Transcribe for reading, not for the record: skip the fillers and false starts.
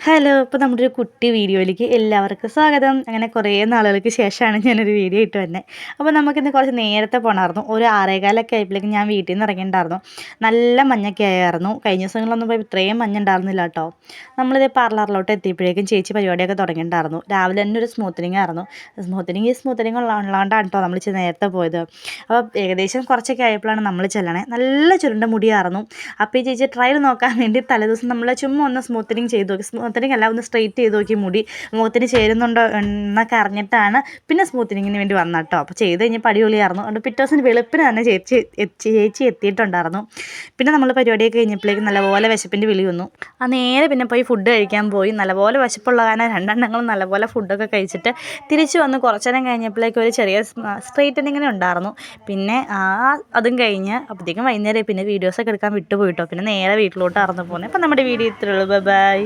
Hello! ഇപ്പോൾ നമ്മുടെ ഒരു കുട്ടി വീഡിയോയിലേക്ക് എല്ലാവർക്കും സ്വാഗതം. അങ്ങനെ കുറേ നാളുകൾക്ക് ശേഷമാണ് ഞാനൊരു വീഡിയോ ഇട്ട് വന്നത്. അപ്പോൾ നമുക്കിന്ന് കുറച്ച് നേരത്തെ പോകണമായിരുന്നു. ഒരു 6:15 ആയപ്പോഴേക്കും ഞാൻ വീട്ടിൽ നിന്ന് ഇറങ്ങിയിട്ടുണ്ടായിരുന്നു. നല്ല മഞ്ഞൊക്കെ ആയിരുന്നു. കഴിഞ്ഞ ദിവസങ്ങളിലൊന്നും പോയി ഇത്രയും മഞ്ഞ് ഉണ്ടായിരുന്നില്ല കേട്ടോ. നമ്മളിത് പാർലറിലോട്ട് എത്തിയപ്പോഴേക്കും ചേച്ചി പരിപാടിയൊക്കെ തുടങ്ങിയിട്ടുണ്ടായിരുന്നു. രാവിലെ തന്നെ ഒരു സ്മൂത്തനിങ് ആയിരുന്നു. സ്മൂത്തനിങ് ഉള്ളതുകൊണ്ടാണ് കേട്ടോ നമ്മൾ ഇച്ചിരി നേരത്തെ പോയത്. അപ്പോൾ ഏകദേശം കുറച്ചൊക്കെ ആയപ്പോഴാണ് നമ്മൾ ചെല്ലണേ. നല്ല ചുരുണ്ട മുടിയായിരുന്നു. അപ്പോൾ ഈ ചേച്ചി ട്രയൽ നോക്കാൻ വേണ്ടി തലേദിവസം നമ്മൾ ചുമ്മാ ഒന്ന് സ്മൂത്തനിങ് ചെയ്ത് നോക്കി. സ്മൂത്തനിങ് അല്ല, ഒന്ന് സ്ട്രെയിറ്റ് ചെയ്ത് നോക്കി മുടി മുഖത്തിന് ചേരുന്നുണ്ടോ എന്നൊക്കെ അറിഞ്ഞിട്ടാണ് പിന്നെ സ്മൂത്തനിങ്ങിന് വേണ്ടി വന്നത് കേട്ടോ. അപ്പോൾ ചെയ്ത് കഴിഞ്ഞപ്പോൾ അടിപൊളിയായിരുന്നു. അതുകൊണ്ട് പിറ്റേ ദിവസം വെളുപ്പിന് തന്നെ ചേച്ചി എത്തിയിട്ടുണ്ടായിരുന്നു. പിന്നെ നമ്മൾ പരിപാടിയൊക്കെ കഴിഞ്ഞപ്പോഴേക്കും നല്ലപോലെ വിശപ്പിൻ്റെ വിളി വന്നു. ആ നേരെ പിന്നെ പോയി ഫുഡ് കഴിക്കാൻ പോയി. നല്ലപോലെ വിശപ്പുള്ള കാരണം രണ്ടെണ്ണങ്ങളും നല്ലപോലെ ഫുഡൊക്കെ കഴിച്ചിട്ട് തിരിച്ച് വന്ന് കുറച്ച് നേരം കഴിഞ്ഞപ്പോഴേക്കും ഒരു ചെറിയ സ്ട്രെയിറ്റനിങ്ങിന് ഉണ്ടായിരുന്നു. പിന്നെ അതും കഴിഞ്ഞ് അപ്പോഴത്തേക്കും വൈകുന്നേരം പിന്നെ വീഡിയോസൊക്കെ എടുക്കാൻ വിട്ടുപോയിട്ടോ. പിന്നെ നേരെ വീട്ടിലോട്ട് ഇറന്നു പോകുന്നത്. അപ്പോൾ നമ്മുടെ വീഡിയോ ഇത്രയുള്ളൂ. ബൈ.